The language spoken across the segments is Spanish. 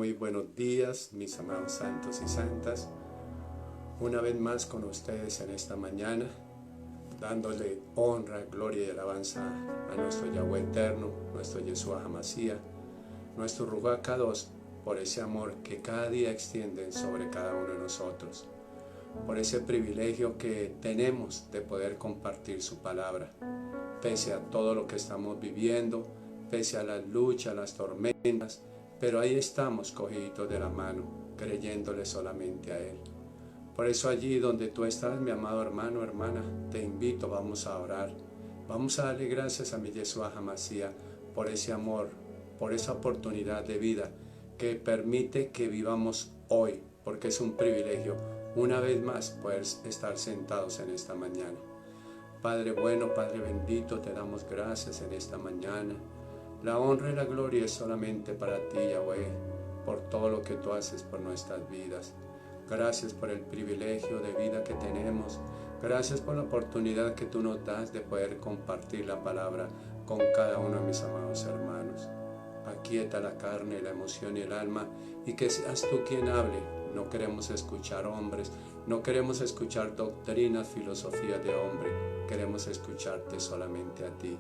muy buenos días, mis amados santos y santas. Una vez más con ustedes en esta mañana, dándole honra, gloria y alabanza a nuestro Yahweh eterno, nuestro Yeshua Hamashiach, nuestro Ruach Kadosh, por ese amor que cada día extienden sobre cada uno de nosotros, por ese privilegio que tenemos de poder compartir su palabra, pese a todo lo que estamos viviendo, pese a las luchas, las tormentas, pero ahí estamos cogiditos de la mano, creyéndole solamente a Él. Por eso allí donde tú estás, mi amado hermano, hermana, te invito, vamos a orar. Vamos a darle gracias a mi Yeshua Hamashiach por ese amor, por esa oportunidad de vida que permite que vivamos hoy, porque es un privilegio, una vez más, poder estar sentados en esta mañana. Padre bueno, Padre bendito, te damos gracias en esta mañana. La honra y la gloria es solamente para ti, Yahweh, por todo lo que tú haces por nuestras vidas. Gracias por el privilegio de vida que tenemos. Gracias por la oportunidad que tú nos das de poder compartir la palabra con cada uno de mis amados hermanos. Aquieta la carne, la emoción y el alma, y que seas tú quien hable. No queremos escuchar hombres, no queremos escuchar doctrinas, filosofías de hombre. Queremos escucharte solamente a ti.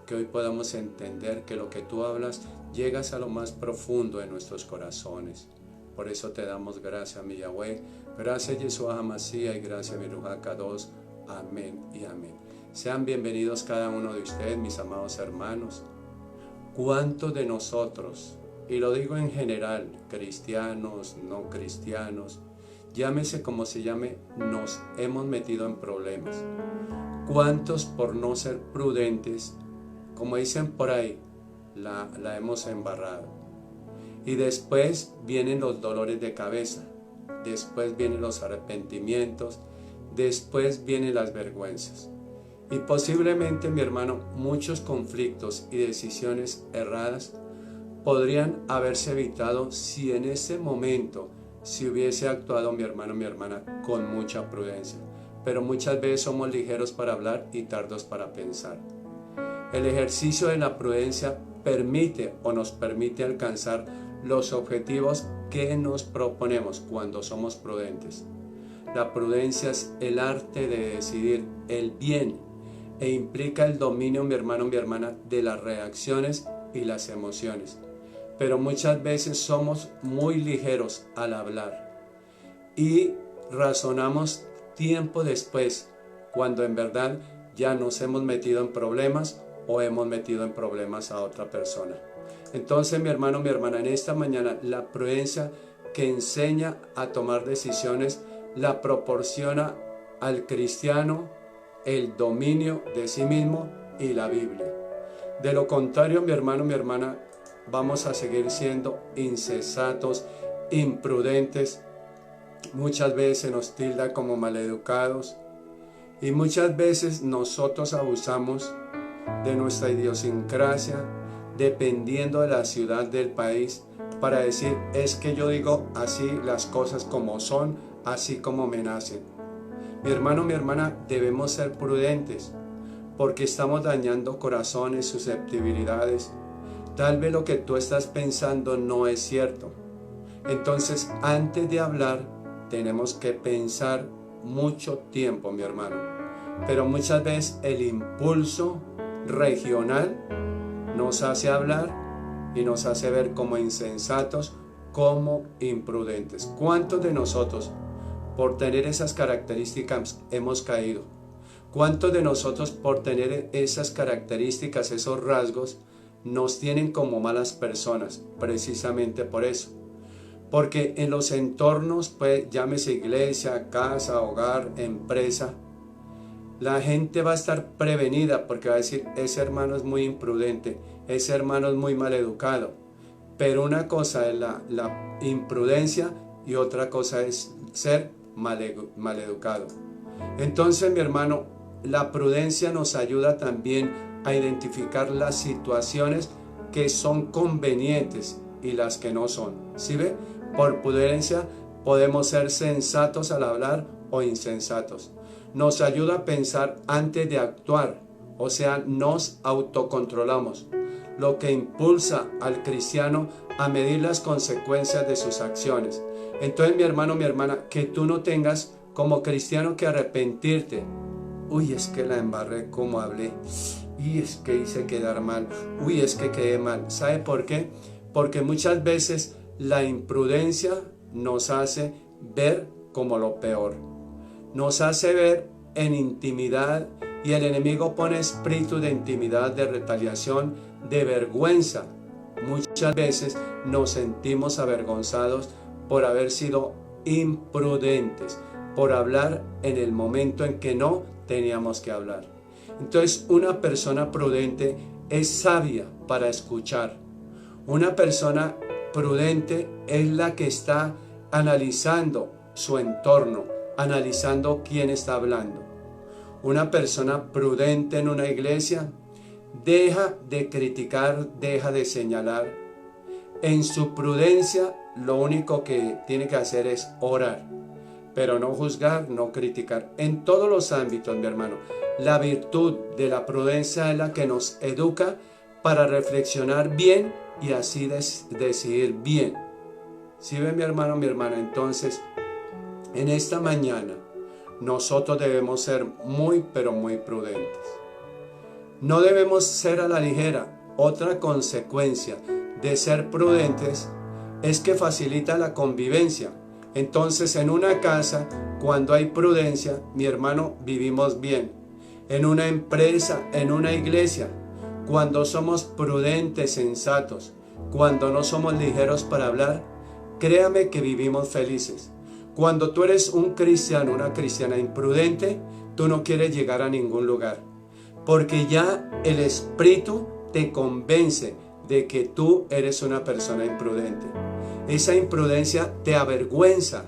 Que hoy podamos entender que lo que tú hablas llegas a lo más profundo de nuestros corazones. Por eso te damos gracias, mi Yahweh, gracias Yeshua Hamashiach y gracias mi Ruach Kadosh. Amén y amén. Sean bienvenidos cada uno de ustedes, mis amados hermanos. ¿Cuántos de nosotros, y lo digo en general, cristianos, no cristianos, llámese como se llame, nos hemos metido en problemas? ¿Cuántos por no ser prudentes, como dicen por ahí, la hemos embarrado? Y después vienen los dolores de cabeza, después vienen los arrepentimientos, después vienen las vergüenzas. Y posiblemente, mi hermano, muchos conflictos y decisiones erradas podrían haberse evitado si en ese momento se hubiese actuado, mi hermano, mi hermana, con mucha prudencia. Pero muchas veces somos ligeros para hablar y tardos para pensar. El ejercicio de la prudencia permite o nos permite alcanzar los objetivos que nos proponemos cuando somos prudentes. La prudencia es el arte de decidir el bien e implica el dominio, mi hermano, mi hermana, de las reacciones y las emociones. Pero muchas veces somos muy ligeros al hablar y razonamos tiempo después, cuando en verdad ya nos hemos metido en problemas o hemos metido en problemas a otra persona. Entonces, mi hermano, mi hermana, en esta mañana la prudencia que enseña a tomar decisiones la proporciona al cristiano el dominio de sí mismo y la Biblia. De lo contrario, mi hermano, mi hermana, vamos a seguir siendo insensatos, imprudentes. Muchas veces se nos tilda como maleducados y muchas veces nosotros abusamos de nuestra idiosincrasia, dependiendo de la ciudad del país, para decir, es que yo digo así las cosas como son, así como me nacen. Mi hermano, mi hermana, debemos ser prudentes, porque estamos dañando corazones, susceptibilidades. Tal vez lo que tú estás pensando no es cierto. Entonces, antes de hablar, tenemos que pensar mucho tiempo, mi hermano. Pero muchas veces el impulso regional nos hace hablar y nos hace ver como insensatos, como imprudentes. ¿Cuántos de nosotros, por tener esas características, hemos caído? ¿Cuántos de nosotros, por tener esas características, esos rasgos, nos tienen como malas personas? Precisamente por eso. Porque en los entornos, pues, llámese iglesia, casa, hogar, empresa, la gente va a estar prevenida porque va a decir, ese hermano es muy imprudente, ese hermano es muy maleducado. Pero una cosa es la imprudencia y otra cosa es ser maleducado. Entonces, mi hermano, la prudencia nos ayuda también a identificar las situaciones que son convenientes y las que no son. ¿Sí ve? Por prudencia podemos ser sensatos al hablar o insensatos. Nos ayuda a pensar antes de actuar, o sea, nos autocontrolamos. lo que impulsa al cristiano a medir las consecuencias de sus acciones. Entonces, mi hermano, mi hermana, que tú no tengas como cristiano que arrepentirte. Uy, es que la embarré como hablé. Y es que hice quedar mal. Uy, es que quedé mal. ¿Sabe por qué? Porque muchas veces la imprudencia nos hace ver como lo peor. Nos hace ver en intimidad, y el enemigo pone espíritu de intimidad, de retaliación, de vergüenza. Muchas veces nos sentimos avergonzados por haber sido imprudentes, por hablar en el momento en que no teníamos que hablar. Entonces, una persona prudente es sabia para escuchar. Una persona prudente es la que está analizando su entorno, analizando quién está hablando. Una persona prudente en una iglesia deja de criticar, deja de señalar. En su prudencia lo único que tiene que hacer es orar, pero no juzgar, no criticar. En todos los ámbitos, mi hermano, la virtud de la prudencia es la que nos educa para reflexionar bien y así decidir bien. ¿Sí ven, mi hermano, mi hermana? Entonces, en esta mañana, nosotros debemos ser muy, pero muy prudentes. No debemos ser a la ligera. Otra consecuencia de ser prudentes es que facilita la convivencia. Entonces, en una casa, cuando hay prudencia, mi hermano, vivimos bien. En una empresa, en una iglesia, cuando somos prudentes, sensatos, cuando no somos ligeros para hablar, créame que vivimos felices. Cuando tú eres un cristiano, una cristiana imprudente, tú no quieres llegar a ningún lugar, porque ya el Espíritu te convence de que tú eres una persona imprudente. Esa imprudencia te avergüenza.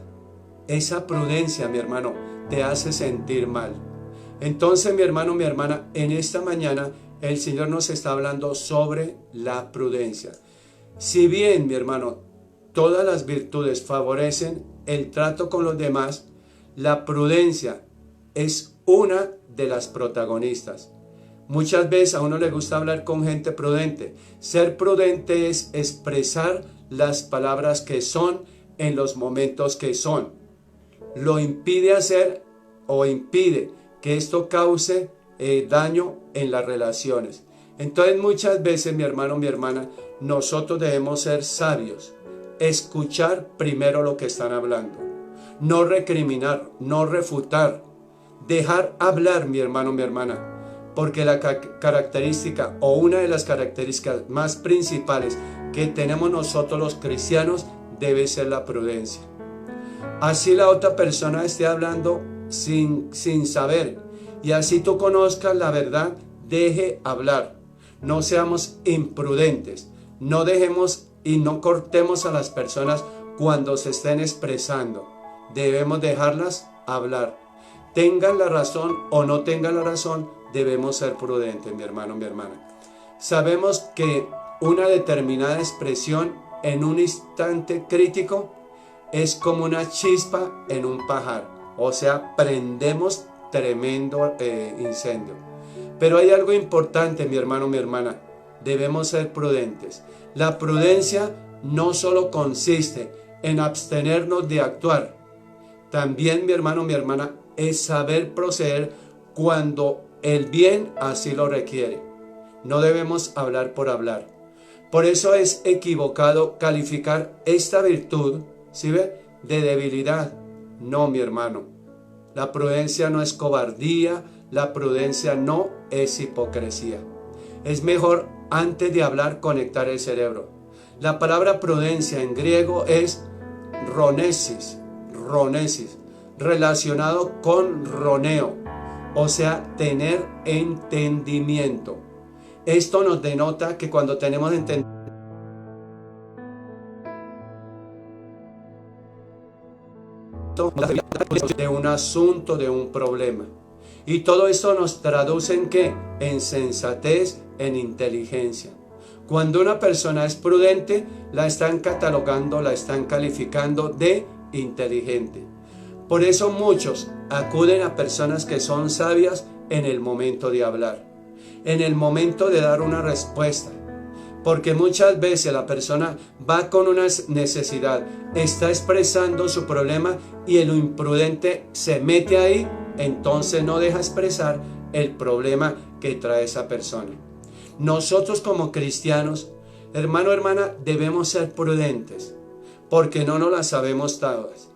Esa prudencia, mi hermano, te hace sentir mal. Entonces, mi hermano, mi hermana, en esta mañana el Señor nos está hablando sobre la prudencia. Si bien, mi hermano, todas las virtudes favorecen el trato con los demás, la prudencia es una de las protagonistas. Muchas veces a uno le gusta hablar con gente prudente. Ser prudente es expresar las palabras que son en los momentos que son. Lo impide hacer o impide que esto cause daño en las relaciones. Entonces, muchas veces, mi hermano, mi hermana, nosotros debemos ser sabios. Escuchar primero lo que están hablando. No recriminar, no refutar. Dejar hablar, mi hermano, mi hermana. Porque la característica o una de las características más principales que tenemos nosotros los cristianos debe ser la prudencia. Así la otra persona esté hablando sin saber, y así tú conozcas la verdad, deje hablar. No seamos imprudentes, no dejemos y no cortemos a las personas cuando se estén expresando. Debemos dejarlas hablar. Tengan la razón o no tengan la razón, debemos ser prudentes, mi hermano, mi hermana. Sabemos que una determinada expresión en un instante crítico es como una chispa en un pajar. O sea, prendemos tremendo incendio. Pero hay algo importante, mi hermano, mi hermana. Debemos ser prudentes. La prudencia no solo consiste en abstenernos de actuar. También, mi hermano, mi hermana, es saber proceder cuando el bien así lo requiere. No debemos hablar por hablar. Por eso es equivocado calificar esta virtud, ¿sí ve?, de debilidad. No, mi hermano. La prudencia no es cobardía, la prudencia no es hipocresía. Es mejor, antes de hablar, conectar el cerebro. La palabra prudencia en griego es ronesis, relacionado con roneo, o sea, tener entendimiento. Esto nos denota que cuando tenemos entendimiento de un asunto, de un problema. Y todo esto nos traduce en ¿qué? En sensatez, en inteligencia. Cuando una persona es prudente, la están catalogando, la están calificando de inteligente. Por eso muchos acuden a personas que son sabias en el momento de hablar, en el momento de dar una respuesta. Porque muchas veces la persona va con una necesidad, está expresando su problema y el imprudente se mete ahí, entonces no deja expresar el problema que trae esa persona. Nosotros como cristianos, hermano, hermana, debemos ser prudentes, porque no nos las sabemos todas.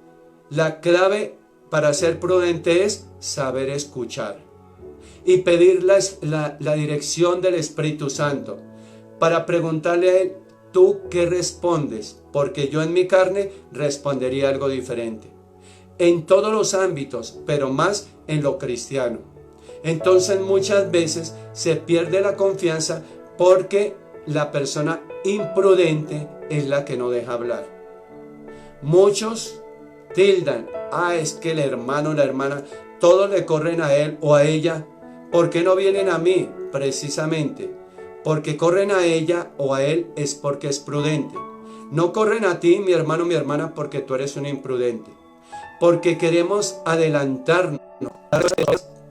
La clave para ser prudente es saber escuchar y pedir la dirección del Espíritu Santo para preguntarle a Él, ¿tú qué respondes? Porque yo en mi carne respondería algo diferente. En todos los ámbitos, pero más en lo cristiano. Entonces muchas veces se pierde la confianza porque la persona imprudente es la que no deja hablar. Muchos tildan, es que el hermano o la hermana, todos le corren a él o a ella. ¿Por qué no vienen a mí? Precisamente, porque corren a ella o a él es porque es prudente. No corren a ti, mi hermano, mi hermana, porque tú eres un imprudente. Porque queremos adelantarnos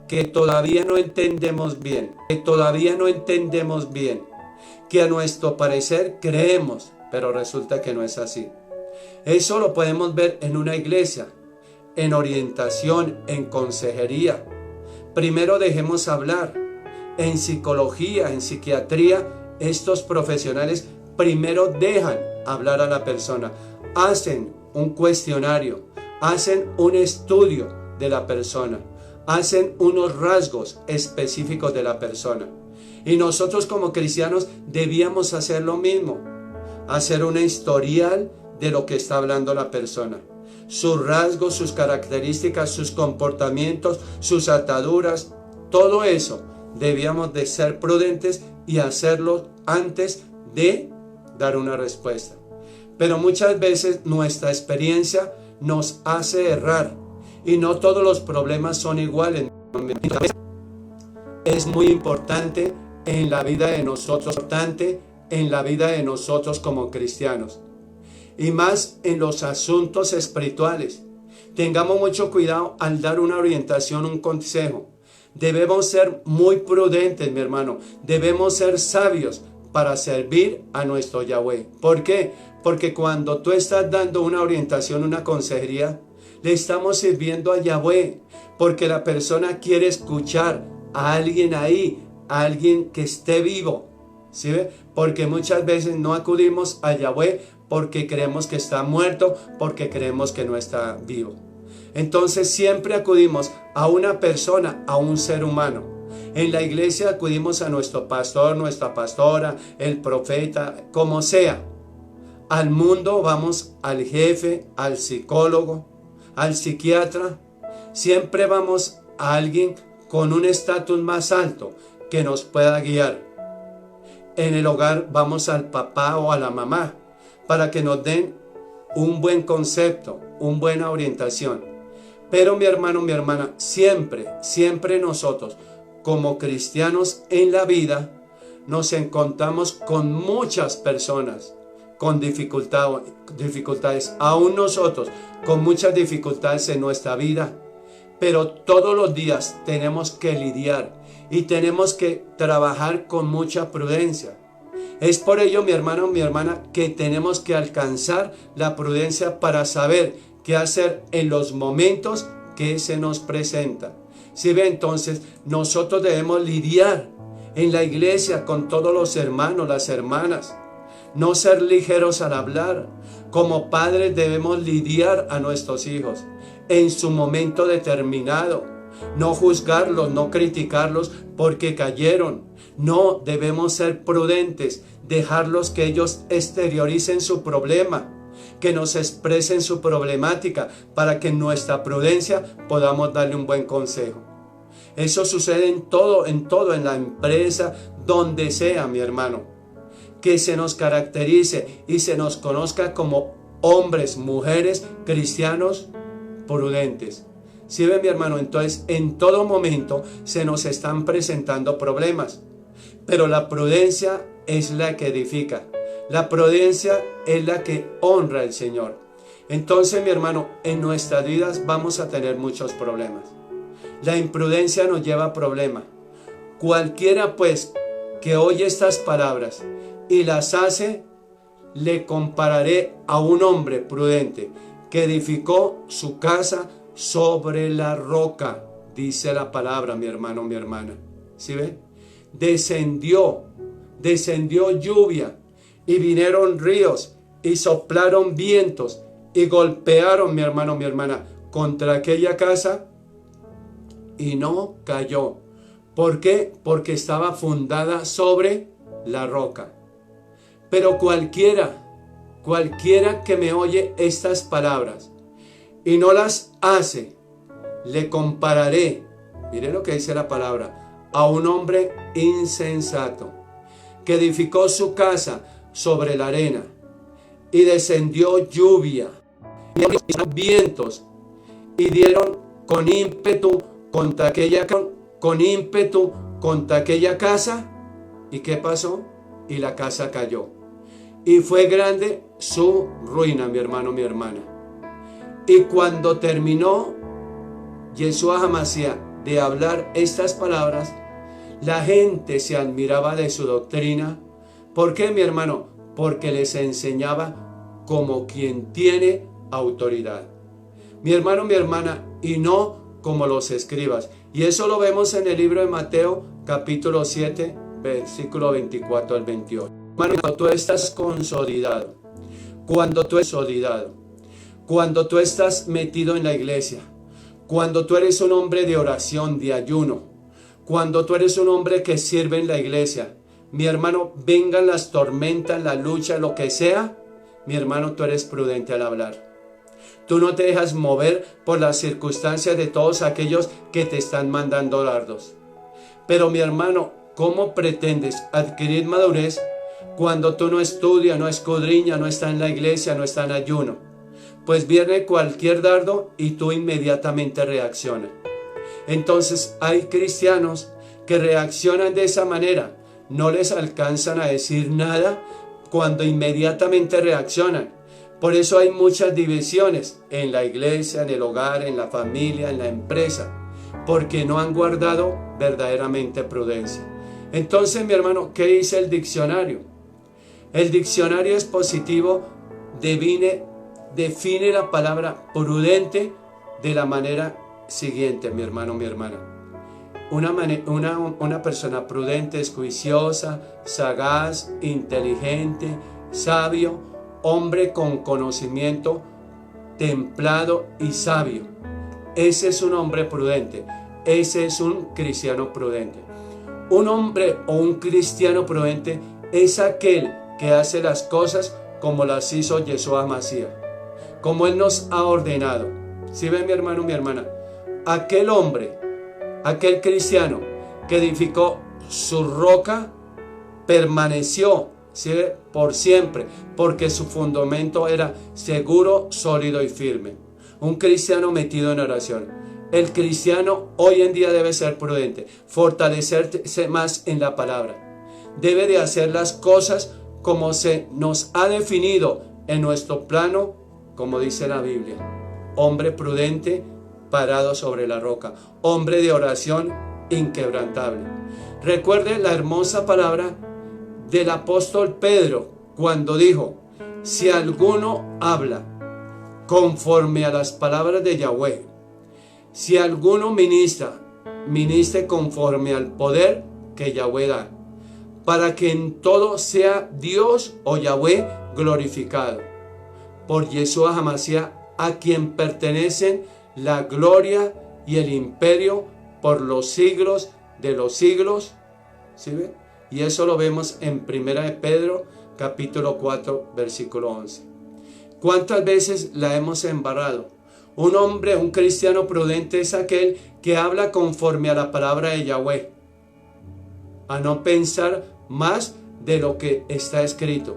que todavía no entendemos bien, que a nuestro parecer creemos, pero resulta que no es así. Eso lo podemos ver en una iglesia, en orientación, en consejería. Primero dejemos hablar. En psicología, en psiquiatría, estos profesionales primero dejan hablar a la persona. Hacen un cuestionario, hacen un estudio de la persona, hacen unos rasgos específicos de la persona. Y nosotros como cristianos debíamos hacer lo mismo, hacer un historial de lo que está hablando la persona. Sus rasgos, sus características, sus comportamientos, sus ataduras, todo eso debíamos de ser prudentes y hacerlo antes de dar una respuesta. Pero muchas veces nuestra experiencia nos hace errar y no todos los problemas son iguales. Es muy importante en la vida de nosotros como cristianos. Y más en los asuntos espirituales. Tengamos mucho cuidado al dar una orientación, un consejo. Debemos ser muy prudentes, mi hermano. Debemos ser sabios para servir a nuestro Yahweh. ¿Por qué? Porque cuando tú estás dando una orientación, una consejería, le estamos sirviendo a Yahweh. Porque la persona quiere escuchar a alguien ahí, a alguien que esté vivo. ¿Sí ve? Porque muchas veces no acudimos a Yahweh porque creemos que está muerto, porque creemos que no está vivo. Entonces siempre acudimos a una persona, a un ser humano. En la iglesia acudimos a nuestro pastor, nuestra pastora, el profeta, como sea. Al mundo vamos al jefe, al psicólogo, al psiquiatra. Siempre vamos a alguien con un estatus más alto que nos pueda guiar. En el hogar vamos al papá o a la mamá para que nos den un buen concepto, una buena orientación. Pero mi hermano, mi hermana, siempre nosotros como cristianos en la vida nos encontramos con muchas personas con dificultades, aún nosotros con muchas dificultades en nuestra vida. Pero todos los días tenemos que lidiar y tenemos que trabajar con mucha prudencia. Es por ello, mi hermano, mi hermana, que tenemos que alcanzar la prudencia para saber qué hacer en los momentos que se nos presenta. ¿Sí ve? Entonces, nosotros debemos lidiar en la iglesia con todos los hermanos, las hermanas. No ser ligeros al hablar. Como padres debemos lidiar a nuestros hijos en su momento determinado. No juzgarlos, no criticarlos porque cayeron. No, debemos ser prudentes, dejarlos que ellos exterioricen su problema, que nos expresen su problemática para que en nuestra prudencia podamos darle un buen consejo. Eso sucede en todo, en la empresa, donde sea, mi hermano. Que se nos caracterice y se nos conozca como hombres, mujeres, cristianos prudentes. ¿Sí ven, mi hermano? Entonces, en todo momento se nos están presentando problemas. Pero la prudencia es la que edifica. La prudencia es la que honra al Señor. Entonces, mi hermano, en nuestras vidas vamos a tener muchos problemas. La imprudencia nos lleva a problemas. Cualquiera, pues, que oye estas palabras y las hace, le compararé a un hombre prudente que edificó su casa sobre la roca, dice la palabra, mi hermano, mi hermana. ¿Sí ve? Descendió lluvia y vinieron ríos y soplaron vientos y golpearon, mi hermano, mi hermana, contra aquella casa y no cayó. ¿Por qué? Porque estaba fundada sobre la roca. Pero cualquiera que me oye estas palabras y no las hace, le compararé, mire lo que dice la palabra, a un hombre insensato que edificó su casa sobre la arena y descendió lluvia y vientos y dieron con ímpetu contra aquella casa. ¿Y qué pasó? Y la casa cayó. Y fue grande su ruina, mi hermano, mi hermana. Y cuando terminó Yeshua Hamashiach de hablar estas palabras, la gente se admiraba de su doctrina. ¿Por qué, mi hermano? Porque les enseñaba como quien tiene autoridad. Mi hermano, mi hermana, y no como los escribas. Y eso lo vemos en el libro de Mateo, capítulo 7, versículo 24 al 28. Hermano, cuando tú estás consolidado, cuando tú estás metido en la iglesia, cuando tú eres un hombre de oración, de ayuno, cuando tú eres un hombre que sirve en la iglesia, mi hermano, vengan las tormentas, la lucha, lo que sea, mi hermano, tú eres prudente al hablar. Tú no te dejas mover por las circunstancias de todos aquellos que te están mandando dardos. Pero mi hermano, ¿cómo pretendes adquirir madurez cuando tú no estudias, no escudriñas, no estás en la iglesia, no estás en ayuno? Pues viene cualquier dardo y tú inmediatamente reaccionas. Entonces hay cristianos que reaccionan de esa manera. No les alcanzan a decir nada cuando inmediatamente reaccionan. Por eso hay muchas divisiones en la iglesia, en el hogar, en la familia, en la empresa, porque no han guardado verdaderamente prudencia. Entonces, mi hermano, ¿qué dice el diccionario? El diccionario expositivo define la palabra prudente de la manera siguiente, mi hermano, mi hermana. Una persona prudente es juiciosa, sagaz, inteligente, sabio, hombre con conocimiento, templado y sabio. Ese es un hombre prudente. Ese es un cristiano prudente. Un hombre o un cristiano prudente es aquel que hace las cosas como las hizo Yeshua Hamashiach, como Él nos ha ordenado. ¿Sí ven, mi hermano, mi hermana? Aquel hombre, aquel cristiano que edificó su roca, permaneció, ¿sí?, por siempre, porque su fundamento era seguro, sólido y firme. Un cristiano metido en oración. El cristiano hoy en día debe ser prudente, fortalecerse más en la palabra. Debe de hacer las cosas como se nos ha definido en nuestro plano, como dice la Biblia. Hombre prudente, parado sobre la roca. Hombre de oración, inquebrantable. Recuerde la hermosa palabra del apóstol Pedro cuando dijo: si alguno habla conforme a las palabras de Yahweh, si alguno ministre conforme al poder que Yahweh da, para que en todo sea Dios o Yahweh glorificado. Por Yeshua Hamashiach, a quien pertenecen la gloria y el imperio por los siglos de los siglos. ¿Sí ven? Y eso lo vemos en 1 de Pedro, capítulo 4, versículo 11. ¿Cuántas veces la hemos embarrado? Un hombre, un cristiano prudente es aquel que habla conforme a la palabra de Yahweh, a no pensar más de lo que está escrito.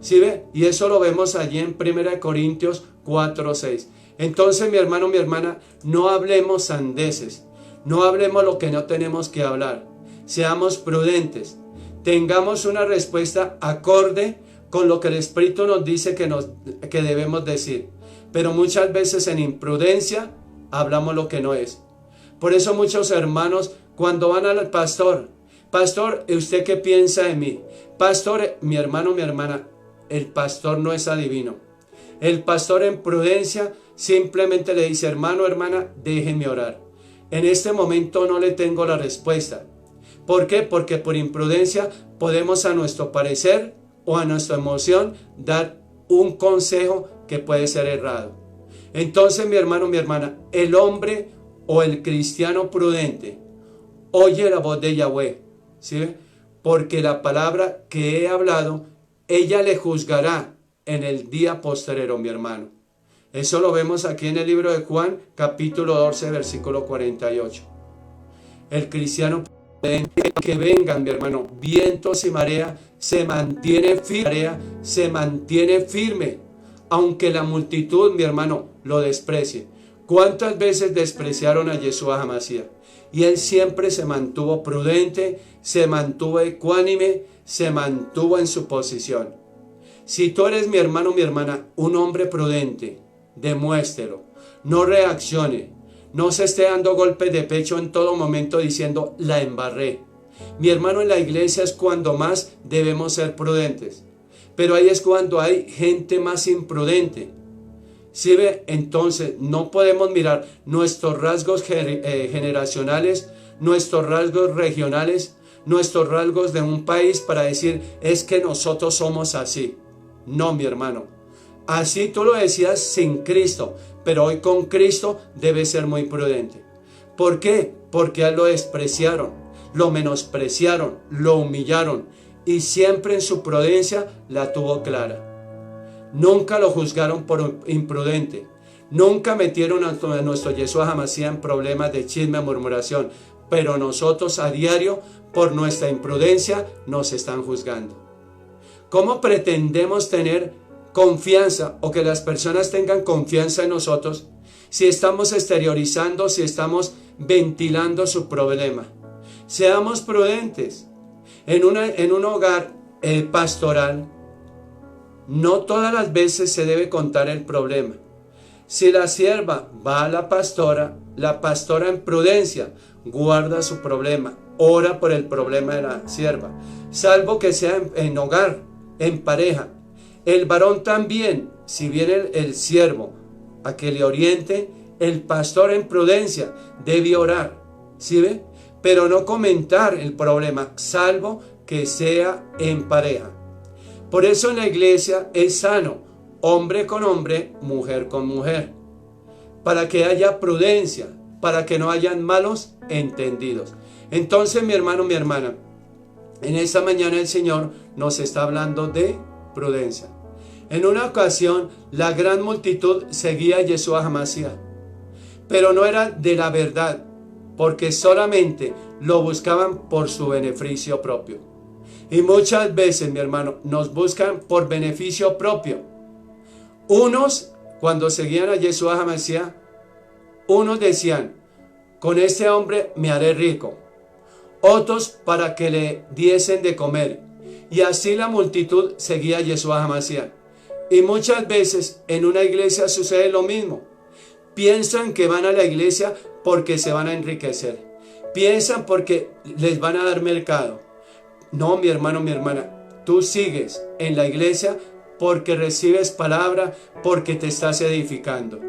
¿Sí ve? Y eso lo vemos allí en 1 Corintios 4, 6. Entonces, mi hermano, mi hermana, no hablemos sandeces, no hablemos lo que no tenemos que hablar. Seamos prudentes, tengamos una respuesta acorde con lo que el Espíritu nos dice que debemos decir. Pero muchas veces en imprudencia hablamos lo que no es. Por eso muchos hermanos cuando van al pastor, ¿usted qué piensa de mí? Pastor, mi hermano, mi hermana, el pastor no es adivino. El pastor en prudencia simplemente le dice, hermano, hermana, déjeme orar. En este momento no le tengo la respuesta. ¿Por qué? Porque por imprudencia podemos a nuestro parecer o a nuestra emoción dar un consejo que puede ser errado. Entonces, mi hermano, mi hermana, el hombre o el cristiano prudente oye la voz de Yahweh, ¿sí? Porque la palabra que he hablado, ella le juzgará en el día postrero, mi hermano. Eso lo vemos aquí en el libro de Juan, capítulo 12, versículo 48. El cristiano prudente, que vengan, mi hermano, vientos y marea, se mantiene firme, aunque la multitud, mi hermano, lo desprecie. ¿Cuántas veces despreciaron a Yeshua HaMashiach? Y él siempre se mantuvo prudente, se mantuvo ecuánime, se mantuvo en su posición. Si tú eres, mi hermano, mi hermana, un hombre prudente, demuéstrelo. No reaccione. No se esté dando golpes de pecho en todo momento diciendo, la embarré. Mi hermano, en la iglesia es cuando más debemos ser prudentes. Pero ahí es cuando hay gente más imprudente. ¿Sí ve? Entonces no podemos mirar nuestros rasgos generacionales, nuestros rasgos regionales, nuestros rasgos de un país para decir, es que nosotros somos así. No, mi hermano. Así tú lo decías sin Cristo, pero hoy con Cristo debes ser muy prudente. ¿Por qué? Porque a él lo despreciaron, lo menospreciaron, lo humillaron y siempre en su prudencia la tuvo clara. Nunca lo juzgaron por imprudente. Nunca metieron a nuestro Yeshua HaMashiach en problemas de chisme, murmuración. Pero nosotros a diario, por nuestra imprudencia, nos están juzgando. ¿Cómo pretendemos tener confianza o que las personas tengan confianza en nosotros si estamos exteriorizando, si estamos ventilando su problema? Seamos prudentes. En un hogar pastoral, no todas las veces se debe contar el problema. Si la sierva va a la pastora en prudencia guarda su problema, ora por el problema de la sierva, salvo que sea en hogar, en pareja. El varón también, si viene el siervo a que le oriente, el pastor en prudencia debe orar, ¿sí ve? Pero no comentar el problema, salvo que sea en pareja. Por eso en la iglesia es sano, hombre con hombre, mujer con mujer, para que haya prudencia, para que no hayan malos entendidos. Entonces, mi hermano, mi hermana, en esta mañana el Señor nos está hablando de prudencia. En una ocasión, la gran multitud seguía a Yeshua HaMashiach, pero no era de la verdad, porque solamente lo buscaban por su beneficio propio. Y muchas veces, mi hermano, nos buscan por beneficio propio. Unos, cuando seguían a Yeshua HaMashiach, unos decían, con este hombre me haré rico. Otros para que le diesen de comer. Y así la multitud seguía a Yeshua HaMashiach. Y muchas veces en una iglesia sucede lo mismo. Piensan que van a la iglesia porque se van a enriquecer. Piensan porque les van a dar mercado. No, mi hermano, mi hermana, tú sigues en la iglesia porque recibes palabra, porque te estás edificando.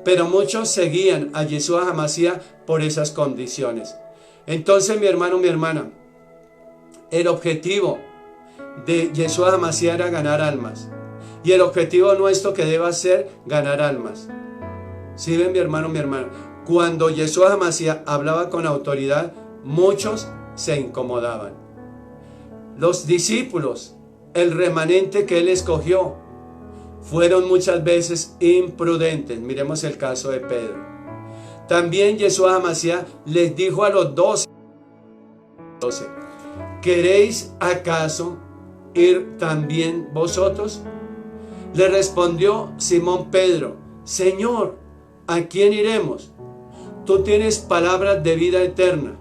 Pero muchos seguían a Yeshua HaMashiach por esas condiciones. Entonces, mi hermano, mi hermana, el objetivo de Yeshua HaMashiach era ganar almas. Y el objetivo nuestro que deba ser ganar almas. ¿Sí ven, mi hermano, mi hermana? Cuando Yeshua HaMashiach hablaba con autoridad, muchos se incomodaban. Los discípulos, el remanente que él escogió, fueron muchas veces imprudentes. Miremos el caso de Pedro. También Yeshua HaMashiach les dijo a los 12, ¿queréis acaso ir también vosotros? Le respondió Simón Pedro, Señor, ¿a quién iremos? Tú tienes palabras de vida eterna.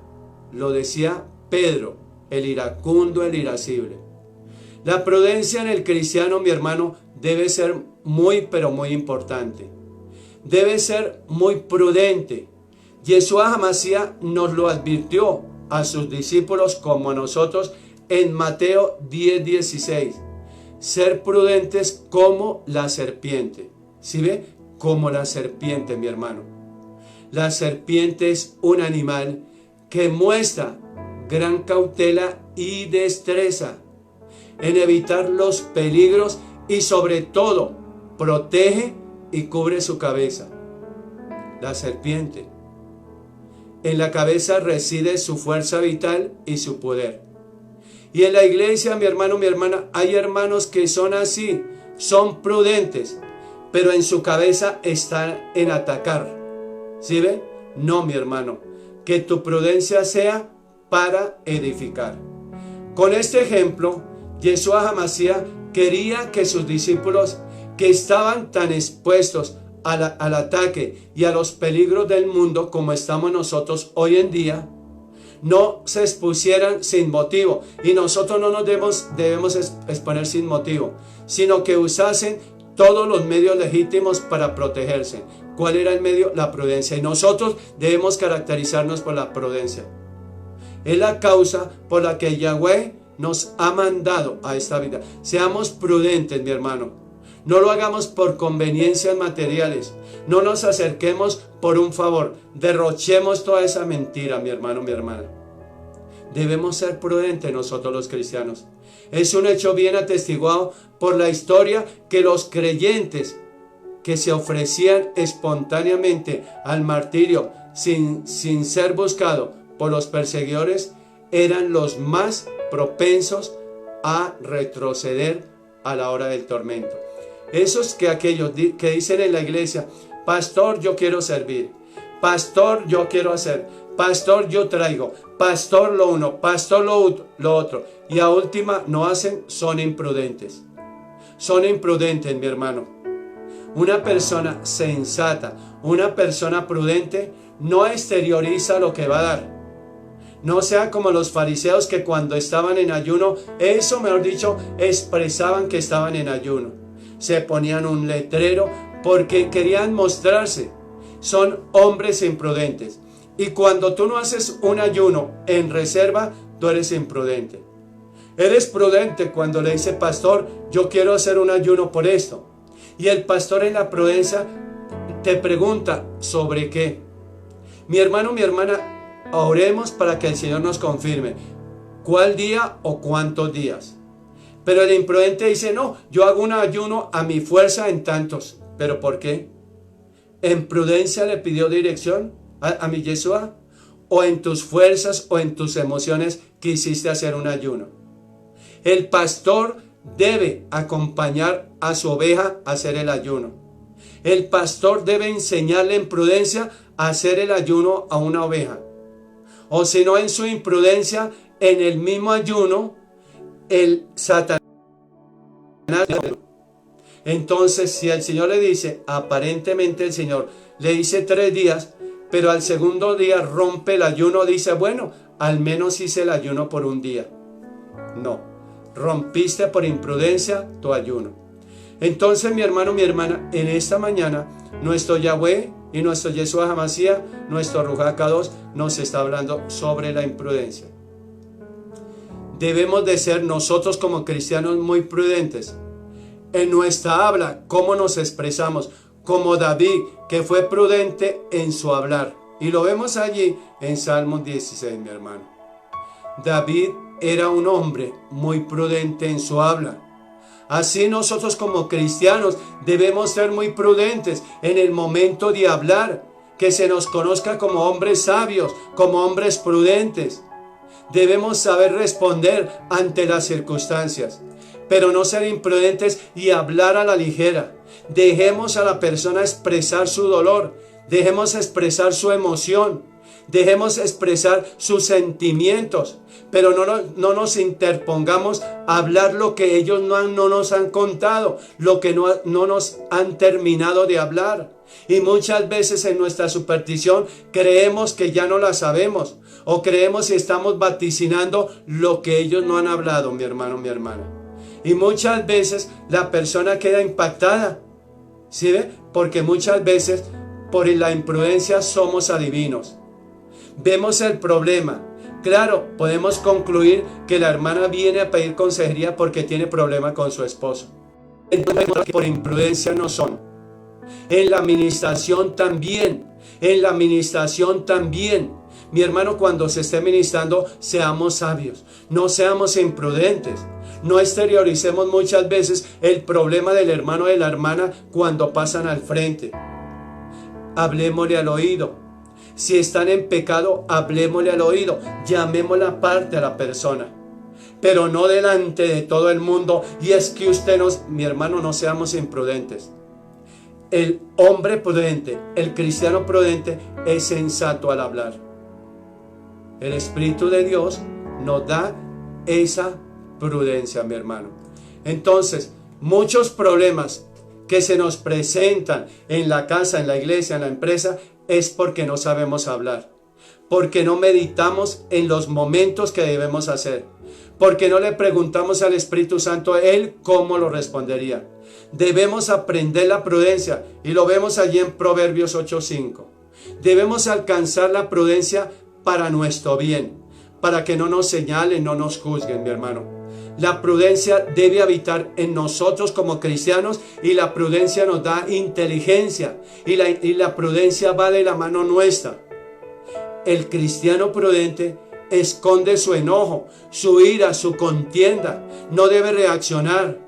Lo decía Pedro, el iracundo, el irascible. La prudencia en el cristiano, mi hermano, debe ser muy, pero muy importante. Debe ser muy prudente. Yeshua HaMashiach nos lo advirtió a sus discípulos como a nosotros en Mateo 10:16. Ser prudentes como la serpiente. ¿Sí ve? Como la serpiente, mi hermano. La serpiente es un animal que muestra gran cautela y destreza en evitar los peligros y sobre todo protege y cubre su cabeza. La serpiente. En la cabeza reside su fuerza vital y su poder. Y en la iglesia, mi hermano, mi hermana, hay hermanos que son así, son prudentes, pero en su cabeza están en atacar. ¿Sí ve? No, mi hermano, que tu prudencia sea para edificar. Con este ejemplo, Yeshua HaMashiach quería que sus discípulos, que estaban tan expuestos al ataque y a los peligros del mundo como estamos nosotros hoy en día, no se expusieran sin motivo. Y nosotros no nos debemos exponer sin motivo, sino que usasen todos los medios legítimos para protegerse. ¿Cuál era el medio? La prudencia. Y nosotros debemos caracterizarnos por la prudencia. Es la causa por la que Yahweh nos ha mandado a esta vida. Seamos prudentes, mi hermano. No lo hagamos por conveniencias materiales. No nos acerquemos por un favor. Derrochemos toda esa mentira, mi hermano, mi hermana. Debemos ser prudentes nosotros los cristianos. Es un hecho bien atestiguado por la historia que los creyentes que se ofrecían espontáneamente al martirio sin ser buscados por los perseguidores eran los más propensos a retroceder a la hora del tormento. Esos que aquellos que dicen en la iglesia: pastor, yo quiero servir, pastor, yo quiero hacer, pastor, yo traigo, pastor lo uno, pastor lo otro, y a última no hacen, son imprudentes. Son imprudentes, mi hermano. Una persona sensata, una persona prudente no exterioriza lo que va a dar. No sea como los fariseos que cuando estaban en ayuno, eso mejor dicho, expresaban que estaban en ayuno. Se ponían un letrero porque querían mostrarse. Son hombres imprudentes. Y cuando tú no haces un ayuno en reserva, tú eres imprudente. Eres prudente cuando le dice: pastor, yo quiero hacer un ayuno por esto. Y el pastor en la prudencia te pregunta: ¿sobre qué? Mi hermano, mi hermana, oremos para que el Señor nos confirme cuál día o cuántos días. Pero el imprudente dice: no, yo hago un ayuno a mi fuerza en tantos. ¿Pero por qué? ¿En prudencia le pidió dirección a mi Yeshua? ¿O en tus fuerzas o en tus emociones quisiste hacer un ayuno? El pastor debe acompañar a su oveja a hacer el ayuno. El pastor debe enseñarle en prudencia a hacer el ayuno a una oveja. O si no, en su imprudencia, en el mismo ayuno, el Satanás. Entonces, si el Señor le dice, aparentemente el Señor le dice 3 días, pero al segundo día rompe el ayuno, dice: bueno, al menos hice el ayuno por un día. No, rompiste por imprudencia tu ayuno. Entonces, mi hermano, mi hermana, en esta mañana, nuestro Yahweh y nuestro Yeshua HaMashiach, nuestro Ruach HaKadosh, nos está hablando sobre la imprudencia. Debemos de ser nosotros como cristianos muy prudentes en nuestra habla, cómo nos expresamos, como David, que fue prudente en su hablar. Y lo vemos allí en Salmos 16, mi hermano. David era un hombre muy prudente en su habla. Así nosotros como cristianos debemos ser muy prudentes en el momento de hablar, que se nos conozca como hombres sabios, como hombres prudentes. Debemos saber responder ante las circunstancias, pero no ser imprudentes y hablar a la ligera. Dejemos a la persona expresar su dolor, dejemos expresar su emoción, dejemos expresar sus sentimientos, pero no nos interpongamos a hablar lo que ellos no nos han contado, lo que no nos han terminado de hablar. Y muchas veces en nuestra superstición creemos que ya no la sabemos, o creemos y estamos vaticinando lo que ellos no han hablado, mi hermano, mi hermana. Y muchas veces la persona queda impactada, ¿sí ve? Porque muchas veces por la imprudencia somos adivinos. Vemos el problema, Claro, podemos concluir que la hermana viene a pedir consejería porque tiene problema con su esposo. Entonces, por imprudencia no son. En la administración también. En la administración también. Mi hermano, cuando se esté ministrando, seamos sabios. No seamos imprudentes. No exterioricemos muchas veces el problema del hermano o de la hermana cuando pasan al frente. Hablemosle al oído. Si están en pecado, hablemosle al oído. Llamémosle aparte a la persona. Pero no delante de todo el mundo. Y es que mi hermano, no seamos imprudentes. El hombre prudente, el cristiano prudente, es sensato al hablar. El Espíritu de Dios nos da esa prudencia, mi hermano. Entonces, muchos problemas que se nos presentan en la casa, en la iglesia, en la empresa, es porque no sabemos hablar, porque no meditamos en los momentos que debemos hacer, porque no le preguntamos al Espíritu Santo a Él cómo lo respondería. Debemos aprender la prudencia, y lo vemos allí en Proverbios 8:5. Debemos alcanzar la prudencia para nuestro bien, para que no nos señalen, no nos juzguen, mi hermano. La prudencia debe habitar en nosotros como cristianos, y la prudencia nos da inteligencia, y la prudencia va de la mano nuestra. El cristiano prudente esconde su enojo, su ira, su contienda. No debe reaccionar.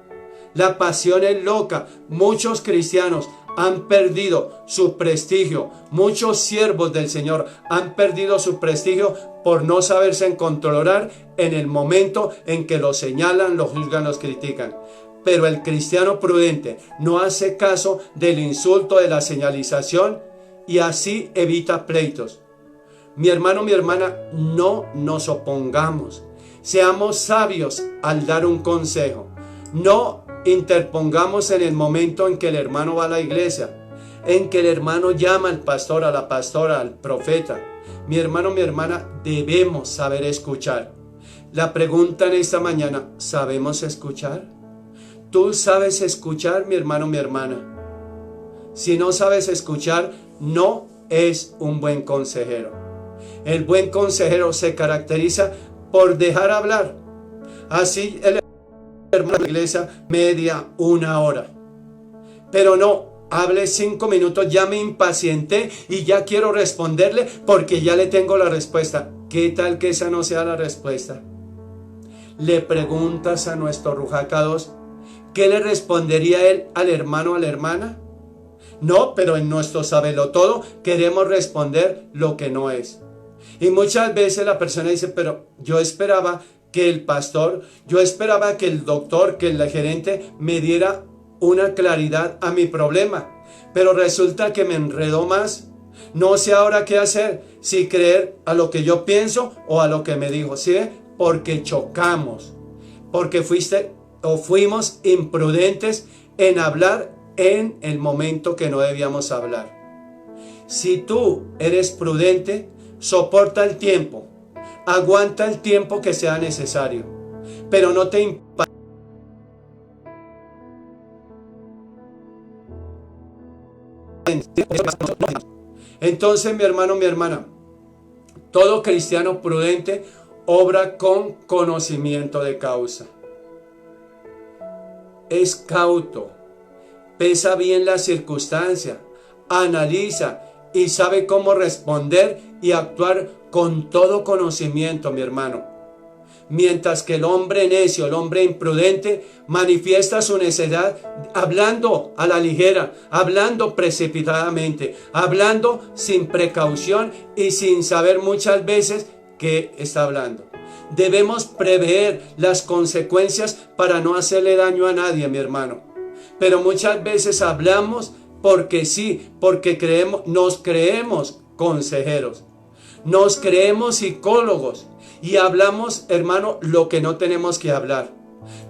La pasión es loca. Muchos cristianos han perdido su prestigio. Muchos siervos del Señor han perdido su prestigio por no saberse controlar en el momento en que los señalan, los juzgan, los critican. Pero el cristiano prudente no hace caso del insulto, de la señalización, y así evita pleitos. Mi hermano, mi hermana, no nos opongamos. Seamos sabios al dar un consejo. No interpongamos en el momento en que el hermano va a la iglesia, en que el hermano llama al pastor, a la pastora, al profeta. Mi hermano, mi hermana, debemos saber escuchar. La pregunta en esta mañana: ¿sabemos escuchar? ¿Tú sabes escuchar, mi hermano, mi hermana? Si no sabes escuchar, no es un buen consejero. El buen consejero se caracteriza por dejar hablar. Así el hermano de la iglesia, media, una hora. Pero no, hable 5 minutos, ya me impacienté y ya quiero responderle porque ya le tengo la respuesta. ¿Qué tal que esa no sea la respuesta? Le preguntas a nuestro Ruach HaKadosh, ¿qué le respondería él al hermano o a la hermana? No, pero en nuestro sabelotodo queremos responder lo que no es. Y muchas veces la persona dice: pero yo esperaba que el pastor, yo esperaba que el doctor, que el gerente me diera una claridad a mi problema, pero resulta que me enredó más. No sé ahora qué hacer, si creer a lo que yo pienso o a lo que me dijo. ¿Sí? Porque chocamos, porque fuimos imprudentes en hablar en el momento que no debíamos hablar. Si tú eres prudente, soporta el tiempo, aguanta el tiempo que sea necesario, pero no te impacientes. Entonces, mi hermano, mi hermana, todo cristiano prudente obra con conocimiento de causa. Es cauto, pesa bien la circunstancia, analiza y sabe cómo responder y actuar con todo conocimiento, mi hermano. Mientras que el hombre necio, el hombre imprudente, manifiesta su necedad hablando a la ligera, hablando precipitadamente, hablando sin precaución y sin saber muchas veces qué está hablando. Debemos prever las consecuencias para no hacerle daño a nadie, mi hermano. Pero muchas veces hablamos porque sí, porque nos creemos consejeros, nos creemos psicólogos y hablamos, hermano, lo que no tenemos que hablar.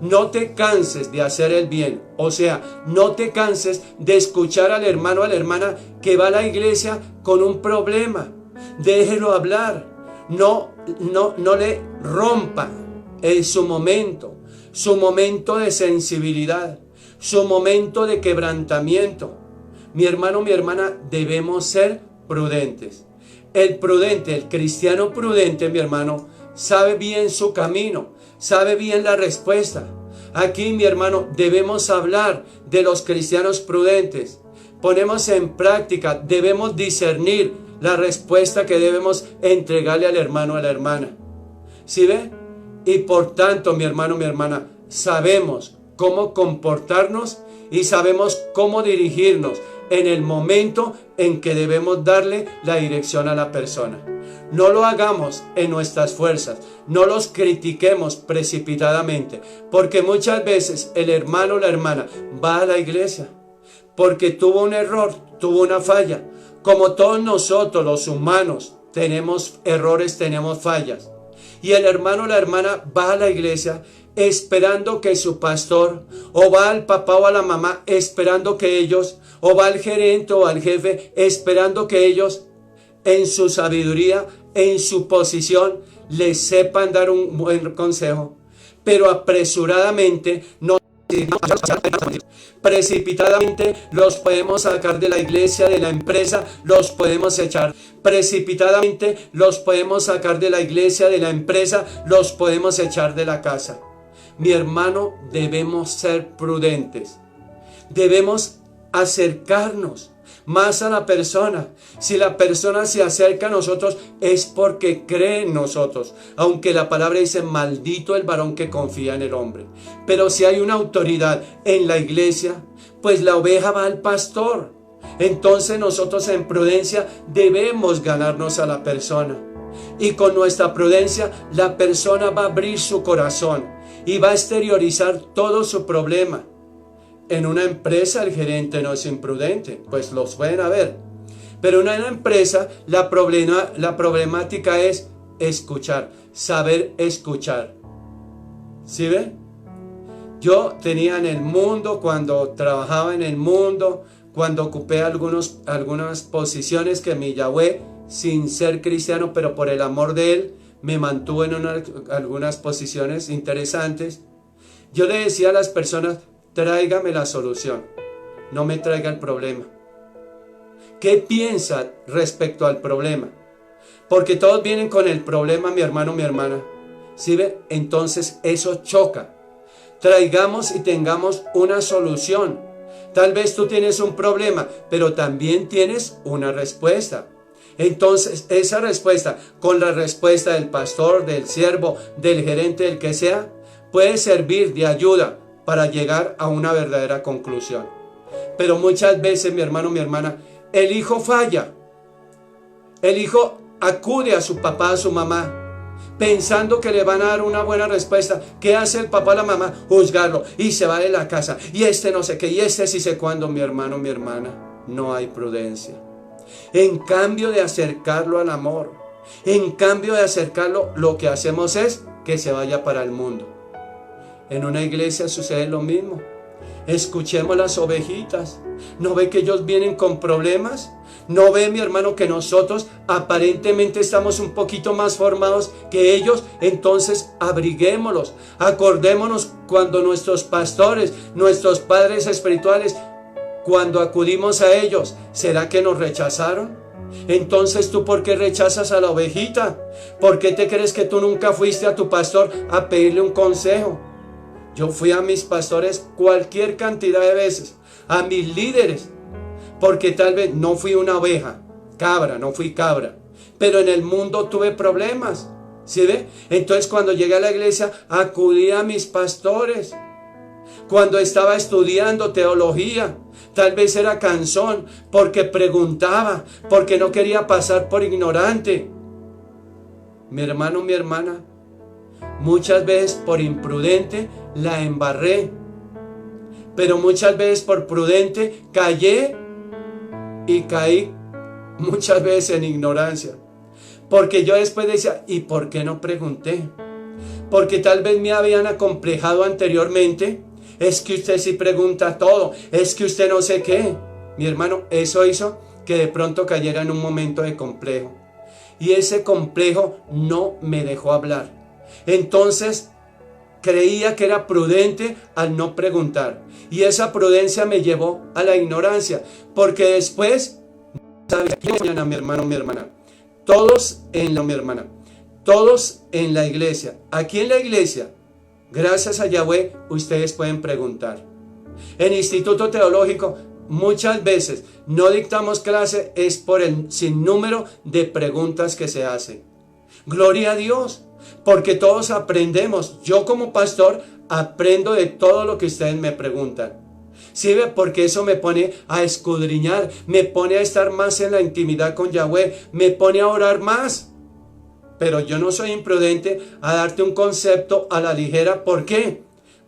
No te canses de hacer el bien, o sea, no te canses de escuchar al hermano o a la hermana que va a la iglesia con un problema. Déjelo hablar, no le rompa su momento de sensibilidad, su momento de quebrantamiento. Mi hermano, mi hermana, debemos ser prudentes. El prudente, el cristiano prudente, mi hermano, sabe bien su camino, sabe bien la respuesta. Aquí, mi hermano, debemos hablar de los cristianos prudentes. Ponemos en práctica, debemos discernir la respuesta que debemos entregarle al hermano o a la hermana. ¿Sí ve? Y por tanto, mi hermano, mi hermana, sabemos cómo comportarnos y sabemos cómo dirigirnos en el momento en que debemos darle la dirección a la persona. No lo hagamos en nuestras fuerzas, no los critiquemos precipitadamente, porque muchas veces el hermano o la hermana va a la iglesia porque tuvo un error, tuvo una falla. Como todos nosotros los humanos tenemos errores, tenemos fallas. Y el hermano o la hermana va a la iglesia esperando que su pastor, o va al papá o a la mamá esperando que ellos, o va al gerente o al jefe esperando que ellos, en su sabiduría, en su posición, les sepan dar un buen consejo. Pero apresuradamente precipitadamente los podemos sacar de la iglesia, de la empresa, los podemos echar. Precipitadamente los podemos sacar de la iglesia, de la empresa, los podemos echar de la casa. Mi hermano, debemos ser prudentes. Debemos acercarnos más a la persona. Si la persona se acerca a nosotros es porque cree en nosotros, aunque la palabra dice maldito el varón que confía en el hombre. Pero si hay una autoridad en la iglesia, pues la oveja va al pastor. Entonces nosotros en prudencia debemos ganarnos a la persona, y con nuestra prudencia la persona va a abrir su corazón y va a exteriorizar todo su problema. En una empresa el gerente no es imprudente, pues los pueden haber. Pero en una empresa la problemática es escuchar, saber escuchar. ¿Sí ven? Yo tenía en el mundo, cuando trabajaba en el mundo, cuando ocupé algunas posiciones que mi Yahweh, sin ser cristiano, pero por el amor de Él, me mantuvo en algunas posiciones interesantes. Yo le decía a las personas, tráigame la solución, no me traiga el problema. ¿Qué piensa respecto al problema? Porque todos vienen con el problema, mi hermano, mi hermana. ¿Sí ve? Entonces eso choca. Traigamos y tengamos una solución. Tal vez tú tienes un problema, pero también tienes una respuesta. Entonces esa respuesta, con la respuesta del pastor, del siervo, del gerente, del que sea, puede servir de ayuda para llegar a una verdadera conclusión. Pero muchas veces, mi hermano, mi hermana, el hijo falla. El hijo acude a su papá, a su mamá, pensando que le van a dar una buena respuesta. ¿Qué hace el papá o la mamá? Juzgarlo, y se va de la casa, y este no sé qué, y este sí sé cuándo. Mi hermano, mi hermana, no hay prudencia. En cambio de acercarlo al amor, en cambio de acercarlo, lo que hacemos es que se vaya para el mundo. En una iglesia sucede lo mismo. Escuchemos las ovejitas. ¿No ve que ellos vienen con problemas? ¿No ve, mi hermano, que nosotros aparentemente estamos un poquito más formados que ellos? Entonces abriguémoslos. Acordémonos cuando nuestros pastores, nuestros padres espirituales, cuando acudimos a ellos, ¿será que nos rechazaron? Entonces, ¿tú por qué rechazas a la ovejita? ¿Por qué te crees que tú nunca fuiste a tu pastor a pedirle un consejo? Yo fui a mis pastores cualquier cantidad de veces, a mis líderes, porque tal vez no fui una oveja, cabra, no fui cabra, pero en el mundo tuve problemas, ¿sí ve? Entonces cuando llegué a la iglesia acudí a mis pastores. Cuando estaba estudiando teología, tal vez era cansón, porque preguntaba, porque no quería pasar por ignorante. Mi hermano, mi hermana, muchas veces por imprudente la embarré, pero muchas veces por prudente callé y caí muchas veces en ignorancia, porque yo después decía, ¿y por qué no pregunté? Porque tal vez me habían acomplejado anteriormente. Es que usted sí pregunta todo, es que usted no sé qué. Mi hermano, eso hizo que de pronto cayera en un momento de complejo, y ese complejo no me dejó hablar. Entonces creía que era prudente al no preguntar, y esa prudencia me llevó a la ignorancia, porque después, ¿sabes qué? Mi hermano, mi hermana, todos en la, mi hermana, Todos en la iglesia. Aquí en la iglesia, gracias a Yahweh, ustedes pueden preguntar. En Instituto Teológico, muchas veces no dictamos clase, es por el sinnúmero de preguntas que se hacen. Gloria a Dios, porque todos aprendemos. Yo como pastor aprendo de todo lo que ustedes me preguntan. ¿Sí ve? Porque eso me pone a escudriñar, me pone a estar más en la intimidad con Yahweh, me pone a orar más. Pero yo no soy imprudente a darte un concepto a la ligera. ¿Por qué?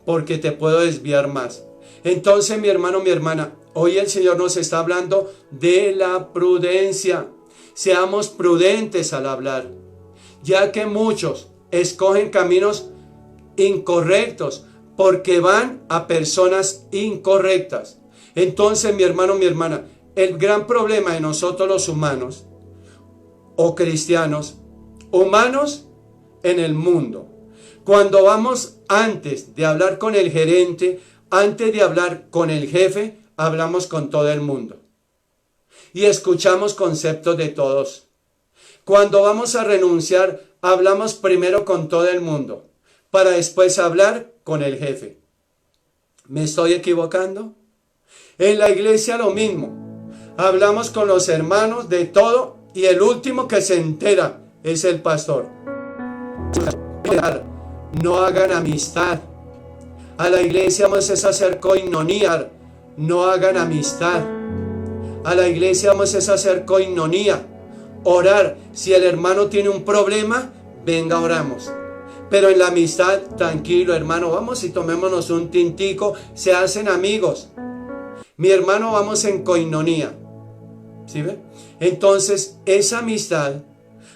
Porque te puedo desviar más. Entonces, mi hermano, mi hermana, hoy el Señor nos está hablando de la prudencia. Seamos prudentes al hablar, ya que muchos escogen caminos incorrectos porque van a personas incorrectas. Entonces, mi hermano, mi hermana, el gran problema de nosotros los humanos o cristianos, humanos en el mundo, cuando vamos antes de hablar con el gerente, antes de hablar con el jefe, hablamos con todo el mundo y escuchamos conceptos de todos. Cuando vamos a renunciar, hablamos primero con todo el mundo para después hablar con el jefe. ¿Me estoy equivocando? En la iglesia lo mismo. Hablamos con los hermanos de todo y el último que se entera es el pastor. No hagan amistad. A la iglesia vamos a hacer koinonía. No hagan amistad. A la iglesia vamos a hacer koinonía. Orar. Si el hermano tiene un problema, venga, oramos. Pero en la amistad, tranquilo hermano, vamos y tomémonos un tintico, se hacen amigos. Mi hermano, vamos en koinonía. ¿Sí ve? Entonces, esa amistad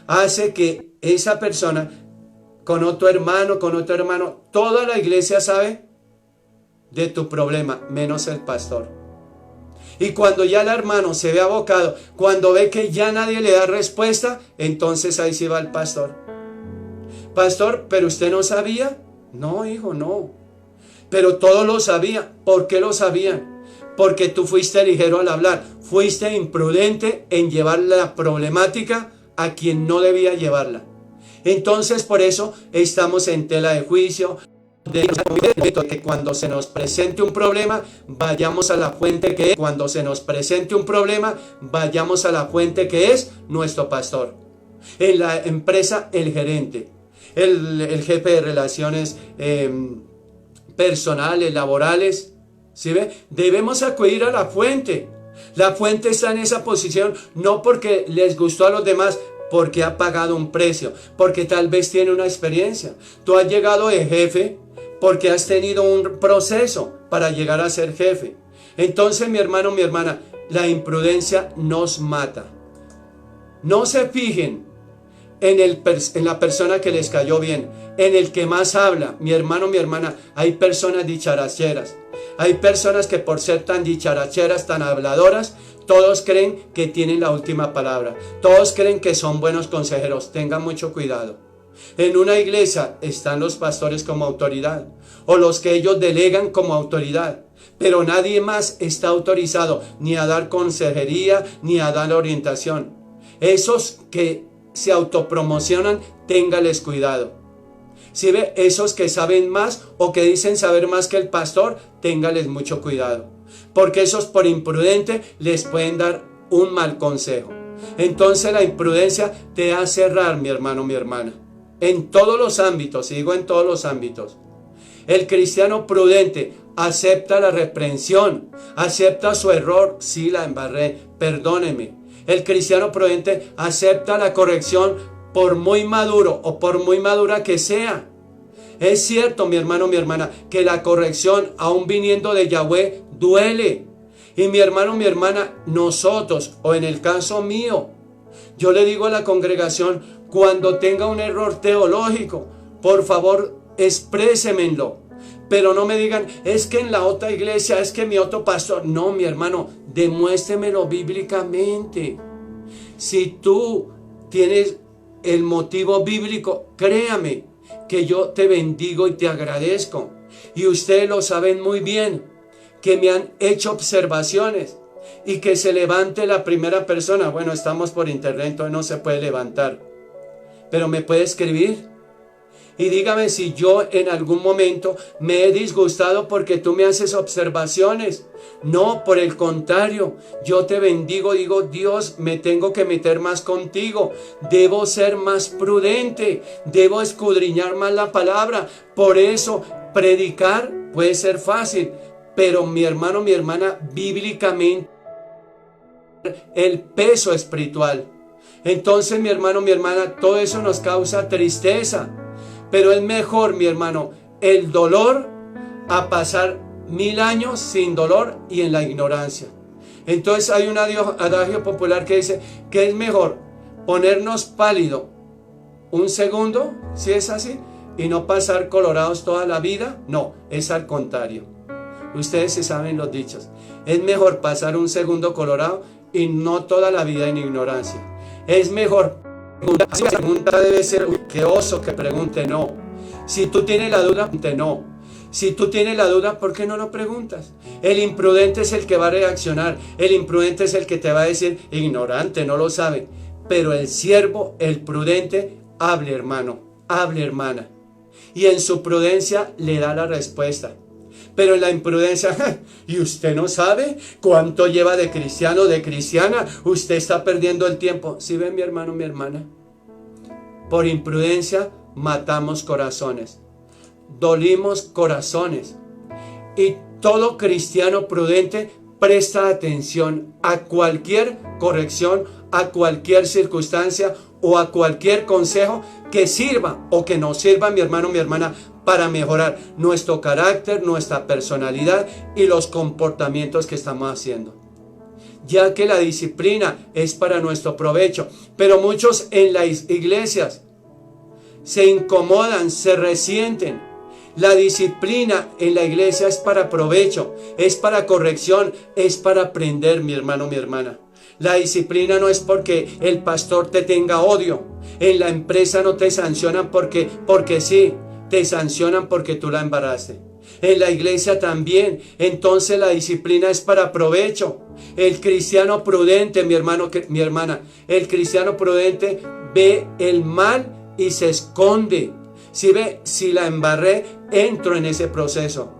hace que esa persona, con otro hermano, toda la iglesia sabe de tu problema, menos el pastor. Y cuando ya el hermano se ve abocado, cuando ve que ya nadie le da respuesta, entonces ahí sí va el pastor. Pastor, ¿pero usted no sabía? No, hijo, no. Pero todos lo sabían. ¿Por qué lo sabían? Porque tú fuiste ligero al hablar. Fuiste imprudente en llevar la problemática a quien no debía llevarla. Entonces, por eso estamos en tela de juicio. Que cuando se nos presente un problema, vayamos a la fuente que es. Cuando se nos presente un problema, vayamos a la fuente que es nuestro pastor. En la empresa, el gerente. El jefe de relaciones personales, laborales, ¿sí ve? Debemos acudir a la fuente. La fuente está en esa posición no porque les gustó a los demás, porque ha pagado un precio, porque tal vez tiene una experiencia. Tú has llegado de jefe porque has tenido un proceso para llegar a ser jefe. Entonces, mi hermano, mi hermana, la imprudencia nos mata. No se fijen en la persona que les cayó bien, en el que más habla. Mi hermano, mi hermana, hay personas dicharacheras. Hay personas que por ser tan dicharacheras, tan habladoras, todos creen que tienen la última palabra. Todos creen que son buenos consejeros. Tengan mucho cuidado. En una iglesia están los pastores como autoridad, o los que ellos delegan como autoridad. Pero nadie más está autorizado ni a dar consejería, ni a dar orientación. Esos que se autopromocionan, téngales cuidado. Si ve, esos que saben más o que dicen saber más que el pastor, téngales mucho cuidado. Porque esos por imprudente les pueden dar un mal consejo. Entonces la imprudencia te hace errar, mi hermano, mi hermana. En todos los ámbitos, digo en todos los ámbitos. El cristiano prudente acepta la reprensión, acepta su error. Sí, la embarré, perdóneme. El cristiano prudente acepta la corrección por muy maduro o por muy madura que sea. Es cierto, mi hermano, mi hermana, que la corrección, aún viniendo de Yahweh, duele. Y mi hermano, mi hermana, nosotros, o en el caso mío, yo le digo a la congregación, cuando tenga un error teológico, por favor, exprésemelo. Pero no me digan, es que en la otra iglesia, es que mi otro pastor. No, mi hermano, demuéstremelo bíblicamente. Si tú tienes el motivo bíblico, créame que yo te bendigo y te agradezco. Y ustedes lo saben muy bien, que me han hecho observaciones. Y que se levante la primera persona. Bueno, estamos por internet, entonces no se puede levantar. pero me puede escribir. Y dígame si yo en algún momento me he disgustado porque tú me haces observaciones. No, por el contrario, yo te bendigo, digo, Dios, me tengo que meter más contigo, debo ser más prudente, debo escudriñar más la palabra. Por eso, predicar puede ser fácil, pero mi hermano, mi hermana, bíblicamente, el peso espiritual. Entonces, mi hermano, mi hermana, todo eso nos causa tristeza. Pero es mejor, mi hermano, el dolor a pasar 1000 años sin dolor y en la ignorancia. Entonces hay un adagio popular que dice que es mejor ponernos pálido un segundo, si es así, y no pasar colorados toda la vida. No, es al contrario. Ustedes sí saben los dichos. Es mejor pasar un segundo colorado y no toda la vida en ignorancia. Es mejor. La pregunta debe ser, qué oso que pregunte, no. Si tú tienes la duda, pregunte no. Si tú tienes la duda, ¿por qué no lo preguntas? El imprudente es el que va a reaccionar. El imprudente es el que te va a decir, ignorante, no lo sabe. Pero el siervo, el prudente, hable, hermano, hable, hermana. Y en su prudencia le da la respuesta. Pero en la imprudencia, ¿y usted no sabe cuánto lleva de cristiano, de cristiana? Usted está perdiendo el tiempo. ¿Sí ven, mi hermano, mi hermana? Por imprudencia matamos corazones, dolimos corazones. Y todo cristiano prudente presta atención a cualquier corrección, a cualquier circunstancia o a cualquier consejo que sirva o que nos sirva, mi hermano, mi hermana, para mejorar nuestro carácter, nuestra personalidad y los comportamientos que estamos haciendo. Ya que la disciplina es para nuestro provecho. Pero muchos en las iglesias se incomodan, se resienten. La disciplina en la iglesia es para provecho, es para corrección, es para aprender, mi hermano, mi hermana. La disciplina no es porque el pastor te tenga odio. En la empresa no te sancionan porque sí. Te sancionan porque tú la embarraste. En la iglesia también. Entonces la disciplina es para provecho. El cristiano prudente, mi hermano, mi hermana, el cristiano prudente ve el mal y se esconde. Si la embarré, entro en ese proceso.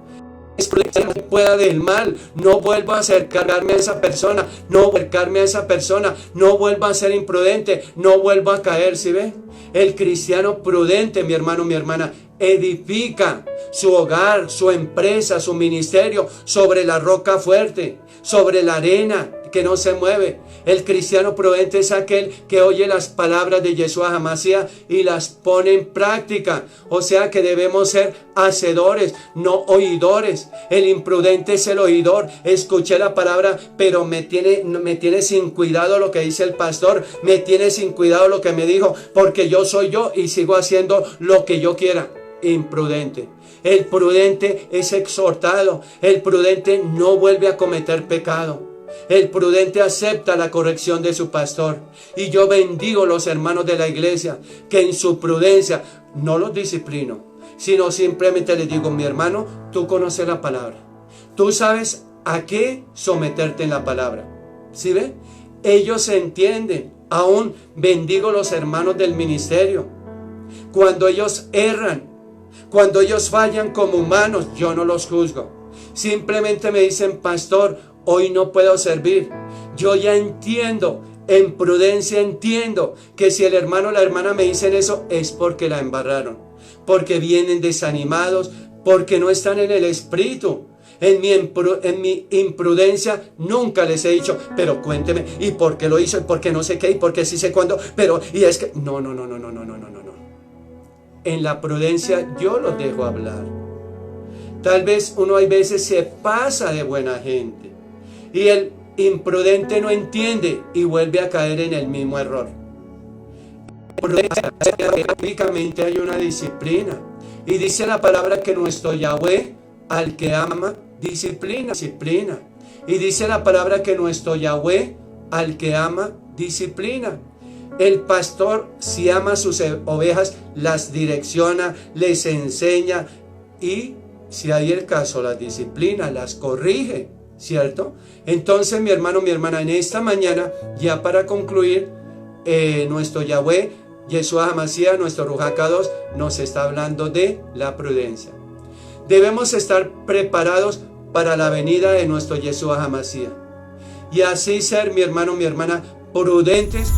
No pueda del mal, no vuelvo a acercarme a esa persona, no vuelvo a ser imprudente, no vuelvo a caer, ¿sí ve? El cristiano prudente, mi hermano, mi hermana, edifica su hogar, su empresa, su ministerio sobre la roca fuerte, sobre la arena que no se mueve. El cristiano prudente es aquel que oye las palabras de Yeshua HaMashiach y las pone en práctica. O sea que debemos ser hacedores, no oidores. El imprudente es el oidor. Escuché la palabra, pero me tiene sin cuidado lo que dice el pastor, me tiene sin cuidado lo que me dijo, porque yo soy yo y sigo haciendo lo que yo quiera. Imprudente. El prudente es exhortado. El prudente no vuelve a cometer pecado. El prudente acepta la corrección de su pastor. Y yo bendigo los hermanos de la iglesia que en su prudencia no los disciplino, sino simplemente les digo, mi hermano, tú conoces la palabra, tú sabes a qué someterte en la palabra. ¿Sí ve? Ellos se entienden. Aún bendigo los hermanos del ministerio. Cuando ellos erran, cuando ellos fallan como humanos, yo no los juzgo. Simplemente me dicen, pastor, hoy no puedo servir. Yo ya entiendo, en prudencia entiendo que si el hermano o la hermana me dicen eso es porque la embarraron, porque vienen desanimados, porque no están en el espíritu. En mi imprudencia nunca les he dicho, pero cuénteme, ¿y por qué lo hizo? ¿Y por qué no sé qué? ¿Y por qué sí sé cuándo? Pero, y es que, no. En la prudencia yo los dejo hablar. Tal vez uno hay veces se pasa de buena gente y el imprudente no entiende y vuelve a caer en el mismo error. Bíblicamente hay una disciplina y dice la palabra que nuestro Yahweh al que ama disciplina. Y dice la palabra que nuestro Yahweh al que ama disciplina. El pastor, si ama a sus ovejas, las direcciona, les enseña y, si hay el caso, las disciplina, las corrige, ¿cierto? Entonces, mi hermano, mi hermana, en esta mañana, ya para concluir, nuestro Yahweh Yeshua HaMashiach, nuestro Ruach HaKadosh, nos está hablando de la prudencia. Debemos estar preparados para la venida de nuestro Yeshua HaMashiach. Y así ser, mi hermano, mi hermana, prudentes